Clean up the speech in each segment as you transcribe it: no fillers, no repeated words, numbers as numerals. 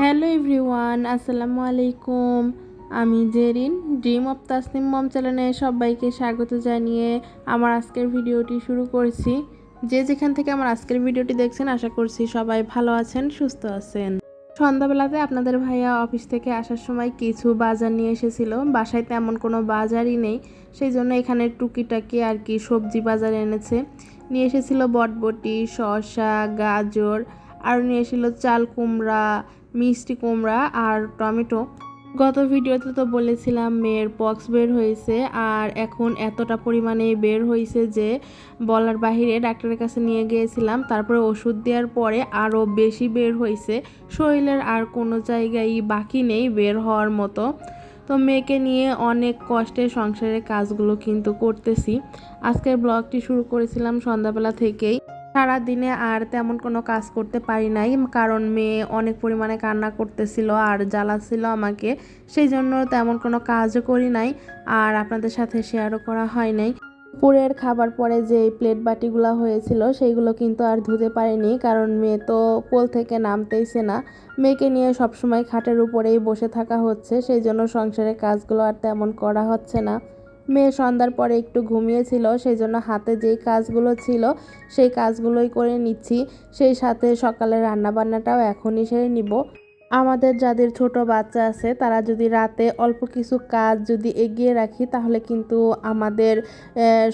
Hello everyone, আসসালামু আলাইকুম। আমি জেরিন, ড্রিম অফ তাসনিম মম চ্যানেলে সবাইকে স্বাগত জানিয়ে আমার আজকের ভিডিওটি শুরু করছি। যে যেখান থেকে আমার আজকের ভিডিওটি দেখছেন, আশা করছি সবাই ভালো আছেন, সুস্থ আছেন। সন্ধ্যাবেলাতে আপনাদের ভাইয়া অফিস থেকে আসার সময় কিছু বাজার নিয়ে এসেছিল। বাসায় তেমন কোনো বাজারই নেই, সেই জন্য এখানে টুকিটাকি আর কি সবজি বাজার এনেছে। নিয়ে এসেছিল বটবটি, শসা, গাজর, আর নিয়ে এসেছিল চাল কুমড়া, মিষ্টি কুমড়া আর টমেটো। গত ভিডিওতে তো বলেছিলাম মেয়ের পক্স বের হয়েছে, আর এখন এতটা পরিমাণে বের হয়েছে যে বলার বাহিরে। ডাক্তারের কাছে নিয়ে গিয়েছিলাম, তারপরে ওষুধ দেওয়ার পরে আরও বেশি বের হয়েছে। শরীরের আর কোনো জায়গায় বাকি নেই বের হওয়ার মতো। তো মেয়েকে নিয়ে অনেক কষ্টে সংসারের কাজগুলো কিন্তু করতেছি। আজকের ব্লগটি শুরু করেছিলাম সন্ধ্যাবেলা থেকেই। সারা দিনে আর তেমন কোনো কাজ করতে পারি নাই, কারণ মেয়ে অনেক পরিমাণে কান্না করতেছিল আর জ্বালাচ্ছিল আমাকে। সেই জন্য তেমন কোনো কাজও করি নাই, আর আপনাদের সাথে শেয়ারও করা হয় নাই। দুপুরের খাবার পরে যে প্লেট বাটিগুলো হয়েছিল সেইগুলো কিন্তু আর ধুতে পারিনি, কারণ মেয়ে তো কোল থেকে নামতেইছে না। মেয়েকে নিয়ে সবসময় খাটের উপরেই বসে থাকা হচ্ছে, সেই জন্য সংসারের কাজগুলো আর তেমন করা হচ্ছে না। মেয়ে সন্ধ্যার পরে একটু ঘুমিয়েছিল, সেই জন্য হাতে যেই কাজগুলো ছিল সেই কাজগুলোই করে নিচ্ছি। সেই সাথে সকালের রান্নাবান্নাটাও এখনই সেরে নিব। আমাদের যাদের ছোট বাচ্চা আছে তারা যদি রাতে অল্প কিছু কাজ যদি এগিয়ে রাখি, তাহলে কিন্তু আমাদের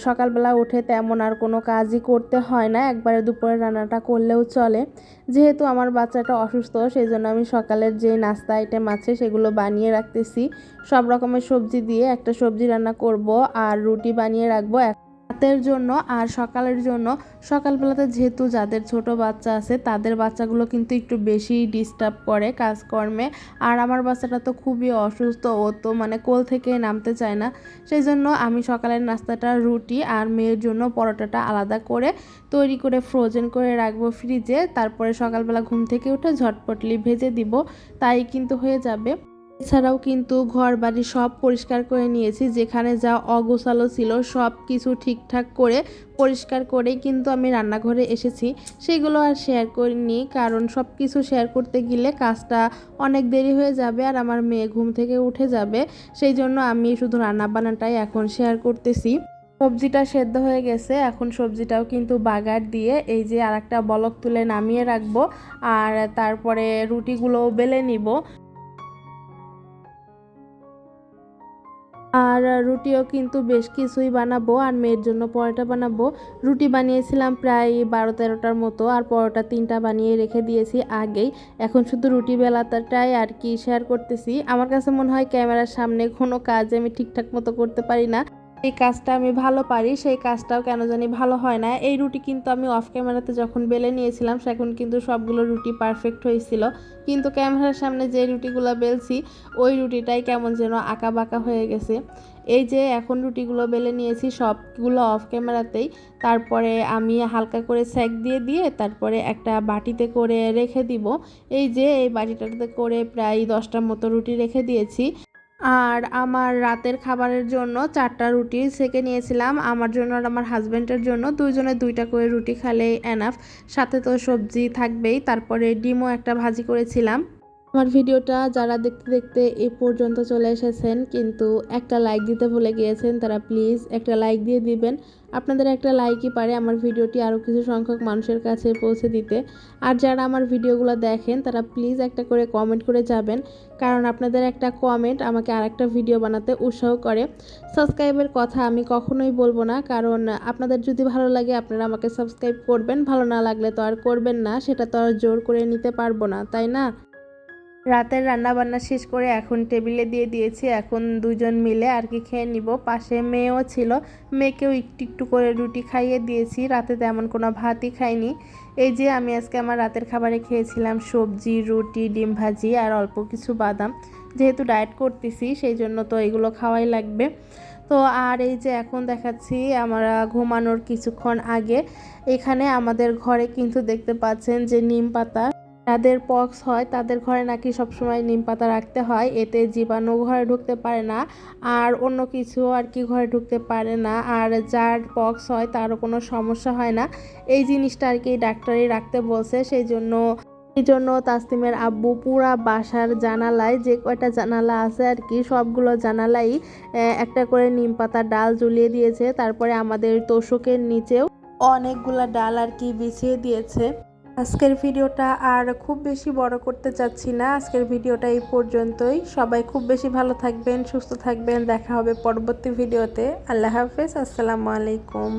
সকালবেলা উঠে তেমন আর কোনো কাজই করতে হয় না, একবারে দুপুরে রান্নাটা করলেও চলে। যেহেতু আমার বাচ্চাটা অসুস্থ, সেই জন্য আমি সকালের যে নাস্তা আইটেম আছে সেগুলো বানিয়ে রাখতেছি। সব রকমের সবজি দিয়ে একটা সবজি রান্না করব, আর রুটি বানিয়ে রাখবো রাতের জন্য আর সকালের জন্য। সকালবেলাতে যেহেতু যাদের ছোট বাচ্চা আছে তাদের বাচ্চাগুলো কিন্তু একটু বেশি ডিস্টার্ব করে কাজকর্মে, আর আমার বাচ্চাটা তো খুবই অসুস্থ, ও তো মানে কোল থেকে নামতে চায় না। সেই জন্য আমি সকালের নাস্তাটা রুটি আর মেয়ের জন্য পরোটাটা আলাদা করে তৈরি করে ফ্রোজেন করে রাখবো ফ্রিজে, তারপরে সকালবেলা ঘুম থেকে উঠে ঝটপটলি ভেজে দিব, তাই কিন্তু হয়ে যাবে। এছাড়াও কিন্তু ঘর বাড়ি সব পরিষ্কার করে নিয়েছি, যেখানে যা অগোছালো ছিল সব কিছু ঠিকঠাক করে পরিষ্কার করেই কিন্তু আমি রান্নাঘরে এসেছি। সেগুলো আর শেয়ার করিনি, কারণ সব কিছু শেয়ার করতে গেলে কাজটা অনেক দেরি হয়ে যাবে আর আমার মেয়ে ঘুম থেকে উঠে যাবে। সেই জন্য আমি শুধু রান্নাবান্নাটাই এখন শেয়ার করতেছি। সবজিটা সেদ্ধ হয়ে গেছে, এখন সবজিটাও কিন্তু বাগার দিয়ে এই যে আরেকটা বলক তুলে নামিয়ে রাখবো, আর তারপরে রুটিগুলোও বেলে নিব। আর রুটিও কিন্তু বেশ কিছুই বানাবো, আর মেয়ের জন্য পরোটা বানাবো। রুটি বানিয়েছিলাম প্রায় 12-13টার মতো, আর পরোটা 3টা বানিয়ে রেখে দিয়েছি আগেই। এখন শুধু রুটি বেলাটাই আর কি শেয়ার করতেছি। আমার কাছে মনে হয় ক্যামেরার সামনে কোনো কাজ আমি ঠিকঠাক মতো করতে পারি না। এই কাজটা আমি ভালো পারি, সেই কাজটাও কেন জানি ভালো হয় না। এই রুটি কিন্তু আমি অফ ক্যামেরাতে যখন বেলে নিয়েছিলাম সেখন কিন্তু সবগুলো রুটি পারফেক্ট হয়েছিল, কিন্তু ক্যামেরার সামনে যে রুটিগুলো বেলছি ওই রুটিটাই কেমন যেন আঁকা বাঁকা হয়ে গেছে। এই যে এখন রুটিগুলো বেলে নিয়েছি সবগুলো অফ ক্যামেরাতেই, তারপরে আমি হালকা করে সেক দিয়ে দিয়ে তারপরে একটা বাটিতে করে রেখে দিব। এই যে এই বাটিটাতে করে প্রায় 10টার মতো রুটি রেখে দিয়েছি। আর আমার রাতের খাবারের জন্য 4টা রুটি সেকে নিয়েছিলাম, আমার জন্য আর আমার হাজব্যান্ডের জন্য। দুইজনে 2টা করে রুটি খেলেই এনাফ, সাথে তো সবজি থাকবেই, তারপরে ডিমও একটা ভাজি করেছিলাম। আমার ভিডিওটা যারা দেখতে দেখতে এ পর্যন্ত চলে এসেছেন কিন্তু একটা লাইক দিতে ভুলে গিয়েছেন, তারা প্লিজ একটা লাইক দিয়ে দিবেন। আপনাদের একটা লাইকই পারে আমার ভিডিওটি আরও কিছু সংখ্যক মানুষের কাছে পৌঁছে দিতে। আর যারা আমার ভিডিওগুলো দেখেন তারা প্লিজ একটা করে কমেন্ট করে যাবেন, কারণ আপনাদের একটা কমেন্ট আমাকে আরেকটা ভিডিও বানাতে উৎসাহ করে। সাবস্ক্রাইবের কথা আমি কখনোই বলবো না, কারণ আপনাদের যদি ভালো লাগে আপনারা আমাকে সাবস্ক্রাইব করবেন, ভালো না লাগলে তো আর করবেন না, সেটা তো আর জোর করে নিতে পারবো না, তাই না? রাতের রান্না বান্না শেষ করে এখন টেবিলে দিয়ে দিয়েছি, এখন দুজন মিলে আর কি খেয়ে নিব। পাশে মেয়েও ছিল, মেয়েকেও একটু একটু করে রুটি খাইয়ে দিয়েছি, রাতে তেমন কোনো ভাতই খাইনি। এই যে আমি আজকে আমার রাতের খাবারে খেয়েছিলাম সবজি, রুটি, ডিম ভাজি আর অল্প কিছু বাদাম। যেহেতু ডায়েট করতেছি সেই জন্য তো এগুলো খাওয়াই লাগবে। তো আর এই যে এখন দেখাচ্ছি আমরা ঘুমানোর কিছুক্ষণ আগে এখানে আমাদের ঘরে কিন্তু দেখতে পাচ্ছেন যে নিম পাতা, যাদের পক্স হয় তাদের ঘরে নাকি সবসময় নিম পাতা রাখতে হয়, এতে জীবাণু ঘরে ঢুকতে পারে না আর অন্য কিছু আর কি ঘরে ঢুকতে পারে না, আর যার পক্স হয় তারও কোনো সমস্যা হয় না। এই জিনিসটা আর কি ডাক্তারই রাখতে বলছে, সেই জন্য এই জন্য তাসনিমের আব্বু পুরা বাসার জানালায় যে কয়টা জানালা আছে আর কি সবগুলো জানালাই একটা করে নিম পাতার ডাল ঝুলিয়ে দিয়েছে। তারপরে আমাদের তোশকের নিচেও অনেকগুলা ডাল আর কি বিছিয়ে দিয়েছে। আজকের ভিডিওটা আর খুব বেশি বড় করতে চাচ্ছি না, আজকের ভিডিওটা এই পর্যন্তই। সবাই খুব বেশি ভালো থাকবেন, সুস্থ থাকবেন। দেখা হবে পরবর্তী ভিডিওতে। আল্লাহ হাফেজ, আসসালামু আলাইকুম।